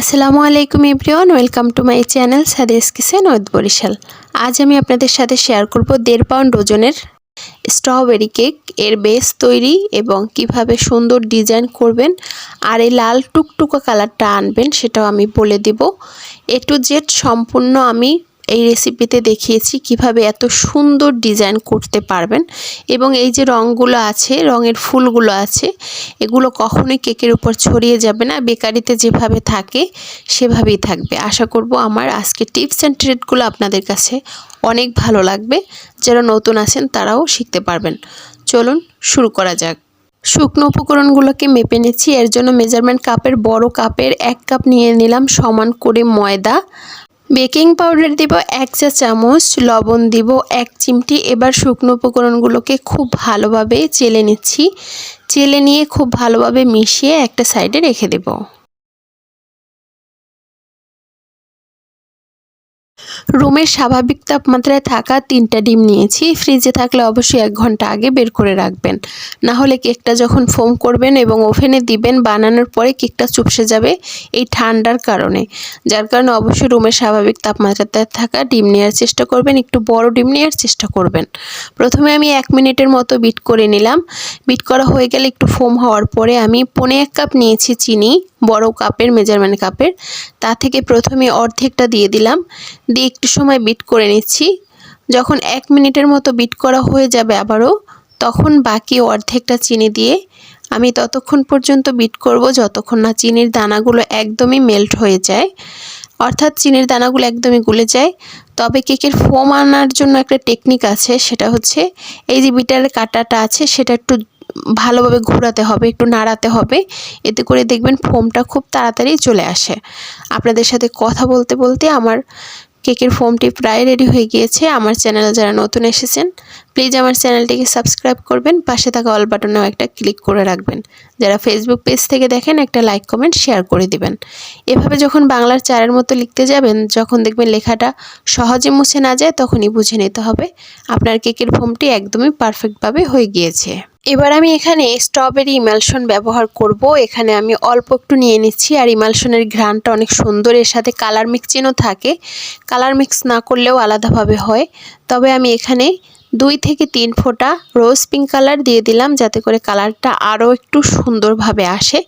আসসালামু আলাইকুম everyone, welcome to my channel Sadia's kitchen with Barishal. আজ আমি আপনাদের সাথে শেয়ার করব 1.5 পাউন্ড ওজনের স্ট্রবেরি কেক এর বেস তৈরি এবং কিভাবে সুন্দর ডিজাইন করবেন আর এই লাল টুকটুকা কালারটা আনবেন সেটাও আমি বলে দিব। A2Z সম্পূর্ণ আমি এই রেসিপিতে দেখিয়েছি কিভাবে এত সুন্দর ডিজাইন করতে পারবেন এবং এই যে রঙগুলো আছে, রঙের ফুলগুলো আছে, এগুলো কখনোই কেকের উপর ছড়িয়ে যাবে না, বেকারিতে যেভাবে থাকে সেভাবেই থাকবে। আশা করব আমার আজকে টিপস অ্যান্ড ট্রিকগুলো আপনাদের কাছে অনেক ভালো লাগবে। যারা নতুন আছেন তারাও শিখতে পারবেন। চলুন শুরু করা যাক। শুকনো উপকরণগুলোকে মেপে নিচ্ছি। এর জন্য মেজারমেন্ট কাপের বড় কাপের 1 কাপ নিয়ে নিলাম সমান করে ময়দা। বেকিং পাউডার দিব 1 চা চামচ, লবণ দিব 1 চিমটি। এবার শুকনো উপকরণগুলোকে খুব ভালোভাবে চেলে নিচ্ছি। চেলে নিয়ে খুব ভালোভাবে মিশিয়ে একটা সাইডে রেখে দেব। রুমের স্বাভাবিক তাপমাত্রায় থাকা 3টা ডিম নিয়েছি। ফ্রিজে থাকলে অবশ্যই 1 ঘন্টা আগে বের করে রাখবেন, না হলে কেকটা যখন ফোম করবেন এবং ওভেনে দিবেন বানানোর পরে কেকটা চুপসে যাবে এই ঠান্ডার কারণে। যার কারণে অবশ্যই রুমের স্বাভাবিক তাপমাত্রায় থাকা ডিম নেওয়ার চেষ্টা করবেন, একটু বড় ডিম নেওয়ার চেষ্টা করবেন। প্রথমে আমি 1 মিনিটের মতো বিট করে নিলাম। বিট করা হয়ে গেলে একটু ফোম হওয়ার পরে আমি 1.25 কাপ নিয়েছি চিনি, বড় কাপের মেজারমেন্ট কাপের। তা থেকে প্রথমে অর্ধেকটা দিয়ে দিলাম, দিয়ে একটু সময় বিট করে নিচ্ছি। যখন 1 মিনিটের মতো বিট করা হয়ে যাবে আবারও, তখন বাকি অর্ধেকটা চিনি দিয়ে আমি ততক্ষণ পর্যন্ত বিট করব যতক্ষণ না চিনির দানাগুলো একদমই মেল্ট হয়ে যায়, অর্থাৎ চিনির দানাগুলো একদমই গলে যায়। তবে কেকের ফোম আনার জন্য একটা টেকনিক আছে, সেটা হচ্ছে এই যে বিটারের কাঁটাটা আছে সেটা একটু ভালোভাবে ঘোরাতে হবে, একটু নাড়াতে হবে, এতে করে দেখবেন ফোমটা খুব তাড়াতাড়ি চলে আসে। আপনাদের সাথে কথা বলতে বলতে আমার কেকের ফোমটি প্রায় রেডি হয়ে গিয়েছে। আমার চ্যানেলে যারা নতুন এসেছেন প্লিজ আমার চ্যানেলটিকে সাবস্ক্রাইব করবেন, পাশে থাকা অল বাটনেও একটা ক্লিক করে রাখবেন। যারা ফেসবুক পেজ থেকে দেখেন একটা লাইক কমেন্ট শেয়ার করে দিবেন। এভাবে যখন বাংলার চারের মতো লিখতে যাবেন, যখন দেখবেন লেখাটা সহজে মুছে না যায়, তখনই বুঝে নিতে হবে আপনার কেকের ফোমটি একদমই পারফেক্টভাবে হয়ে গিয়েছে। এবার আমি এখানে স্ট্রবেরি ইমালশন ব্যবহার করব। এখানে আমি অল্প একটু নিয়ে নিচ্ছি, আর ইমালশনের ঘ্রাণটা অনেক সুন্দর। এর সাথে কালার মিক্সিংও থাকে, কালার মিক্স না করলেও আলাদাভাবে হয়। তবে আমি এখানে 2 থেকে 3 ফোঁটা রোজ পিঙ্ক কালার দিয়ে দিলাম, যাতে করে কালারটা আরও একটু সুন্দরভাবে আসে।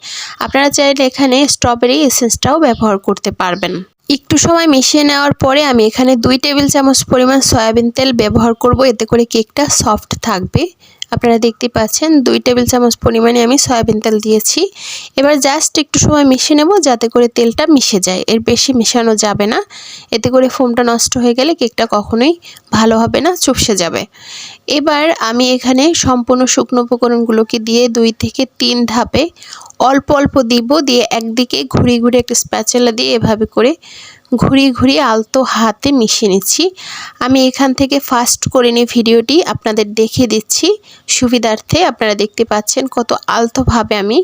আপনারা চাইলে এখানে স্ট্রবেরি এসেন্সটাও ব্যবহার করতে পারবেন। একটু সময় মিশিয়ে নেওয়ার পরে আমি এখানে 2 টেবিল চামচ পরিমাণ সয়াবিন তেল ব্যবহার করব, এতে করে কেকটা সফট থাকবে। আপনারা দেখতে পাচ্ছেন 2 টেবিল চামচ পরিমাণে আমি সয়াবিন তেল দিয়েছি। এবার জাস্ট একটু সময় মিশিয়ে নেব যাতে করে তেলটা মিশে যায়, এর বেশি মেশানো যাবে না, এতে করে ফোমটা নষ্ট হয়ে গেলে কেকটা কখনোই ভালো হবে না, চুপসে যাবে। এবার আমি এখানে সম্পূর্ণ শুকনো উপকরণগুলোকে দিয়ে 2 থেকে 3 ধাপে অল্প অল্প দিব, দিয়ে একদিকে ঘুরিয়ে ঘুরিয়ে একটা স্প্যাচুলা দিয়ে এভাবে করে ঘুরিয়ে ঘুরিয়ে আলতো হাতে মিশিয়ে নিচ্ছি। আমি এখান থেকে ফাস্ট করে নিয়ে ভিডিওটি আপনাদের দেখিয়ে দিচ্ছি সুবিধার্থে। আপনারা দেখতে পাচ্ছেন কত আলতোভাবে আমি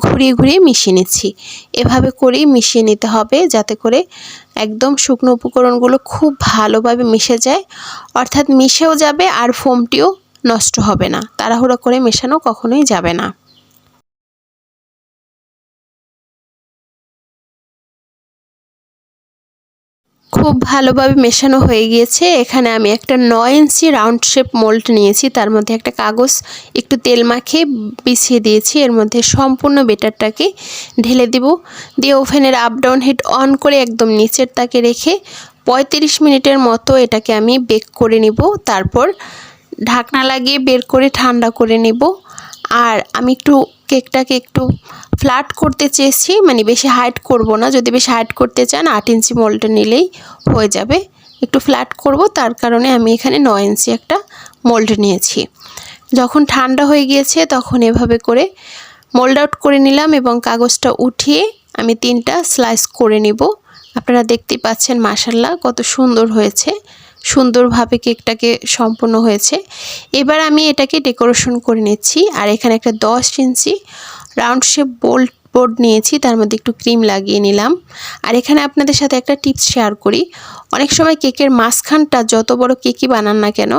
ঘুরিয়ে ঘুরিয়ে মিশিয়ে নিচ্ছি। এভাবে করেই মিশিয়ে নিতে হবে যাতে করে একদম শুকনো উপকরণগুলো খুব ভালোভাবে মিশে যায়, অর্থাৎ মিশেও যাবে আর ফোমটিও নষ্ট হবে না। তাড়াহুড়ো করে মেশানো কখনোই যাবে না। খুব ভালোভাবে মেশানো হয়ে গিয়েছে। এখানে আমি একটা 9 ইঞ্চি রাউন্ড শেপ মোল্ড নিয়েছি, তার মধ্যে একটা কাগজ একটু তেল মাখিয়ে বিছিয়ে দিয়েছি। এর মধ্যে সম্পূর্ণ বেটারটাকে ঢেলে দিব, দিয়ে ওভেনের আপ ডাউন হিট অন করে একদম নিচের তাকে রেখে 35 মিনিটের মতো এটাকে আমি বেক করে নিব। তারপর ঢাকনা লাগিয়ে বের করে ঠান্ডা করে নিব। আর আমি একটু কেকটাকে একটু ফ্ল্যাট করতে চেয়েছি, মানে বেশি হাইট করব না। যদি বেশি হাইট করতে চান 8 ইঞ্চি মোল্ড নিলেই হয়ে যাবে। একটু ফ্ল্যাট করব, তার কারণে আমি এখানে 9 ইঞ্চি একটা মোল্ড নিয়েছি। যখন ঠান্ডা হয়ে গিয়েছে তখন এভাবে করে মোল্ড আউট করে নিলাম এবং কাগজটা উঠিয়ে আমি 3টা স্লাইস করে নিব। আপনারা দেখতে পাচ্ছেন মাশাআল্লাহ কত সুন্দর হয়েছে, সুন্দরভাবে কেকটাকে সম্পূর্ণ হয়েছে। এবার আমি এটাকে ডেকোরেশন করে নিচ্ছি। আর এখানে একটা 10 ইঞ্চি রাউন্ড শেপ বোর্ড নিয়েছি, তার মধ্যে একটু ক্রিম লাগিয়ে নিলাম। আর এখানে আপনাদের সাথে একটা টিপস শেয়ার করি। অনেক সময় কেকের মাঝখানটা যত বড় কেকই বানান না কেন,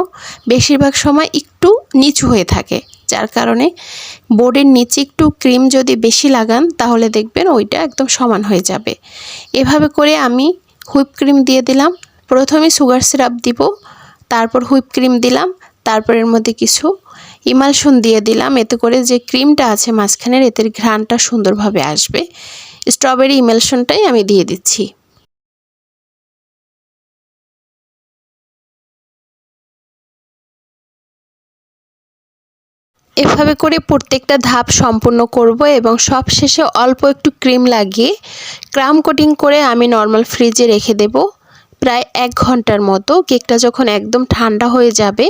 বেশিরভাগ সময় একটু নিচু হয়ে থাকে। যার কারণে বোর্ডের নিচে একটু ক্রিম যদি বেশি লাগান তাহলে দেখবেন ওইটা একদম সমান হয়ে যাবে। এভাবে করে আমি হুইপ ক্রিম দিয়ে দিলাম। প্রথমে সুগার সিরাপ দিব, তারপর হুইপ ক্রিম দিলাম, তারপর এর মধ্যে কিছু ইমালশন দিয়ে দিলাম। এতে করে যে ক্রিমটা আছে মাঝখানের এতে ঘ্রাণটা সুন্দরভাবে আসবে। স্ট্রবেরি ইমালশনটাই আমি দিয়ে দিচ্ছি। এভাবে করে প্রত্যেকটা ধাপ সম্পূর্ণ করব এবং সব শেষে অল্প একটু ক্রিম লাগিয়ে ক্রাম কোটিং করে আমি নর্মাল ফ্রিজে রেখে দেব প্রায় 1 ঘন্টার মতো। কেকটা যখন একদম ঠান্ডা হয়ে যাবে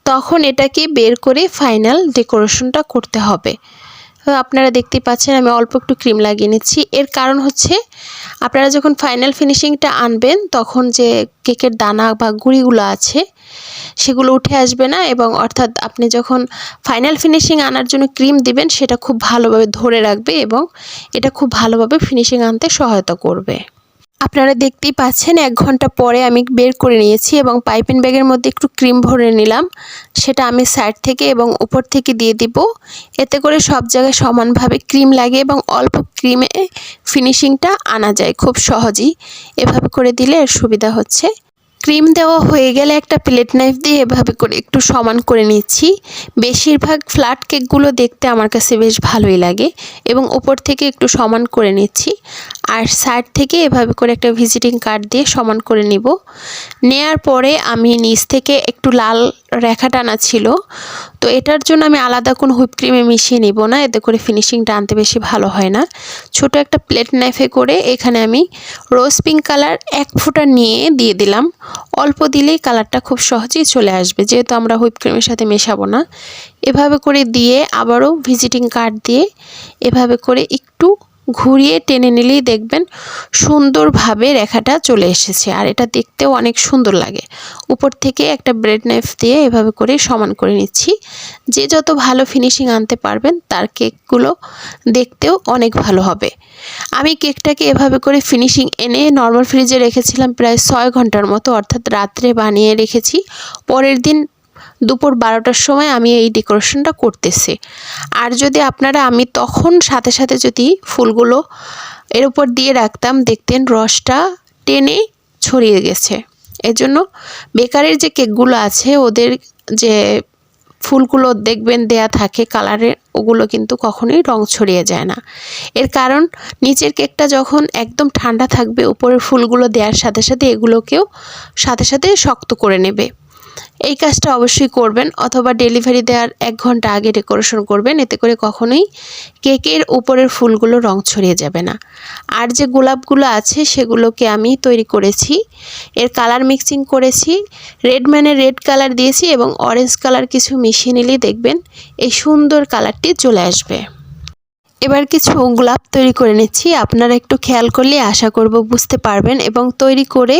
তখন এটাকে বের করে ফাইনাল ডেকোরেশনটা করতে হবে। আপনারা দেখতেই পাচ্ছেন আমি অল্প একটু ক্রিম লাগিয়ে নিচ্ছি। এর কারণ হচ্ছে আপনারা যখন ফাইনাল ফিনিশিংটা আনবেন তখন যে কেকের দানা বা গুঁড়িগুলো আছে সেগুলো উঠে আসবে না, এবং অর্থাৎ আপনি যখন ফাইনাল ফিনিশিং আনার জন্য ক্রিম দিবেন সেটা খুব ভালোভাবে ধরে রাখবে এবং এটা খুব ভালোভাবে ফিনিশিং আনতে সহায়তা করবে। আপনারা দেখতেই পাচ্ছেন 1 ঘন্টা পরে আমি বের করে নিয়েছি এবং পাইপিং ব্যাগের মধ্যে একটু ক্রিম ভরে নিলাম। সেটা আমি সাইড থেকে এবং উপর থেকে দিয়ে দিব। এতে করে সব জায়গায় সমানভাবে ক্রিম লাগে এবং অল্প ক্রিমে ফিনিশিংটা আনা যায় খুব সহজেই। এভাবে করে দিলে এর সুবিধা হচ্ছে ক্রিম দেওয়া হয়ে গেলে একটা প্লেট নাইফ দিয়ে এভাবে করে একটু সমান করে নিচ্ছি। বেশিরভাগ ফ্ল্যাট কেকগুলো দেখতে আমার কাছে বেশ ভালোই লাগে এবং উপর থেকে একটু সমান করে নিচ্ছি, আর সাইড থেকে এভাবে করে একটা ভিজিটিং কার্ড দিয়ে সমান করে নিব। নেয়ার পরে আমি নিচ থেকে একটু লাল রেখা টানা ছিল, তো এটার জন্য আমি আলাদা কোনো হুইপ ক্রিমে মিশিয়ে নিব না, এতে করে ফিনিশিংটা আনতে বেশি ভালো হয় না। ছোট একটা প্লেট নাইফে করে এখানে আমি রোজ পিঙ্ক কালার 1 ফোঁটা নিয়ে দিয়ে দিলাম। অল্প দিলেই কালারটা খুব সহজেই চলে আসবে, যেহেতু আমরা হুইপ ক্রিমের সাথে মেশাবো না। এভাবে করে দিয়ে আবারও ভিজিটিং কার্ড দিয়ে এভাবে করে একটু ঘুরিয়ে টেনে নিলেই দেখবেন সুন্দরভাবে রেখাটা চলে এসেছে, আর এটা দেখতেও অনেক সুন্দর লাগে। উপর থেকে একটা ব্রেড নাইফ দিয়ে এভাবে করে সমান করে নিচ্ছি। যে যত ভালো ফিনিশিং আনতে পারবেন তার কেকগুলো দেখতেও অনেক ভালো হবে। আমি কেকটাকে এভাবে করে ফিনিশিং এনে নর্মাল ফ্রিজে রেখেছিলাম প্রায় 6 ঘন্টার মতো, অর্থাৎ রাত্রে বানিয়ে রেখেছি। পরের দিন দুপুর 12টার সময় আমি এই ডেকোরেশনটা করতেছি। আর যদি আপনারা আমি তখন সাথে সাথে যদি ফুলগুলো এর উপর দিয়ে রাখতাম দেখতেন রসটা টেনে ছড়িয়ে গেছে। এজন্য বেকারির যে কেকগুলো আছে ওদের যে ফুলগুলো দেখবেন দেয়া থাকে কালারের, ওগুলো কিন্তু কখনোই রং ছড়িয়ে যায় না। এর কারণ নিচের কেকটা যখন একদম ঠান্ডা থাকবে উপরের ফুলগুলো দেওয়ার সাথে সাথে এগুলোকেও সাথে সাথে শক্ত করে নেবে। এই কাজটা অবশ্যই করবেন, অথবা ডেলিভারি দেওয়ার 1 ঘন্টা আগে ডেকোরেশন করবেন, এতে করে কখনোই কেকের উপরের ফুলগুলো রং ছড়িয়ে যাবে না। আর যে গোলাপগুলো আছে সেগুলোকে আমি তৈরি করেছি, এর কালার মিক্সিং করেছি, রেড মানে রেড কালার দিয়েছি এবং অরেঞ্জ কালার কিছু মিশিয়ে নিলেই দেখবেন এই সুন্দর কালারটি চলে আসবে। এবার কিছু গোলাপ তৈরি করে নিচ্ছি, আপনারা একটু খেয়াল করলে আশা করব বুঝতে পারবেন। এবং তৈরি করে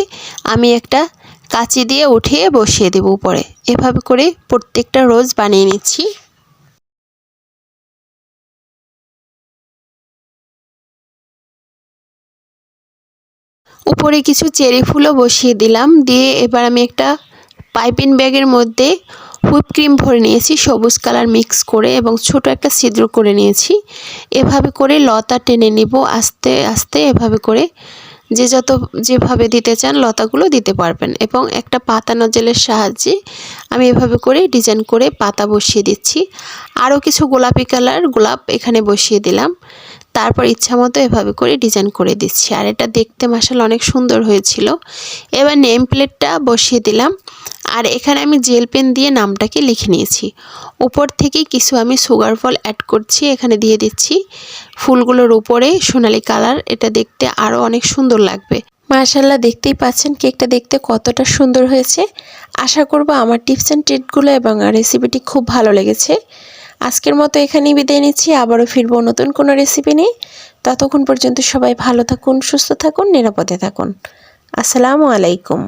আমি একটা কাঁচি দিয়ে উঠিয়ে বসিয়ে দেব উপরে। এভাবে করে প্রত্যেকটা রোজ বানিয়ে নিচ্ছি। উপরে কিছু চেরি ফুলও বসিয়ে দিলাম। দিয়ে এবার আমি একটা পাইপিং ব্যাগের মধ্যে হুইপ ক্রিম ভরে নিয়েছি সবুজ কালার মিক্স করে এবং ছোট একটা ছিদ্র করে নিয়েছি। এভাবে করে লতা টেনে নিব আস্তে আস্তে। এভাবে করে যে যত যেভাবে দিতে চান লতাগুলো দিতে পারবেন, এবং একটা পাতা নজলের সাহায্যে আমি এভাবে করে ডিজাইন করে পাতা বসিয়ে দিচ্ছি। আরও কিছু গোলাপি কালার গোলাপ এখানে বসিয়ে দিলাম। তারপর ইচ্ছামতো এভাবে করে ডিজাইন করে দিচ্ছি, আর এটা দেখতে মাশাআল্লাহ অনেক সুন্দর হয়েছিল। এবার নেম প্লেটটা বসিয়ে দিলাম, আর এখানে আমি জেল পেন দিয়ে নামটাকে লিখে নিয়েছি। উপর থেকে কিছু আমি সুগার ফল অ্যাড করছি, এখানে দিয়ে দিচ্ছি ফুলগুলোর উপরে সোনালি কালার। এটা দেখতে আরও অনেক সুন্দর লাগবে। মাশাআল্লাহ দেখতেই পাচ্ছেন কেকটা দেখতে কতটা সুন্দর হয়েছে। আশা করব আমার টিপস অ্যান্ড ট্রিকগুলো এবং রেসিপিটি খুব ভালো লেগেছে। আজকের মতো এখানেই বিদায় নিচ্ছি, আবারও ফিরবো নতুন কোনো রেসিপি নিয়ে। ততক্ষণ পর্যন্ত সবাই ভালো থাকুন, সুস্থ থাকুন, নিরাপদে থাকুন। আসসালামু আলাইকুম।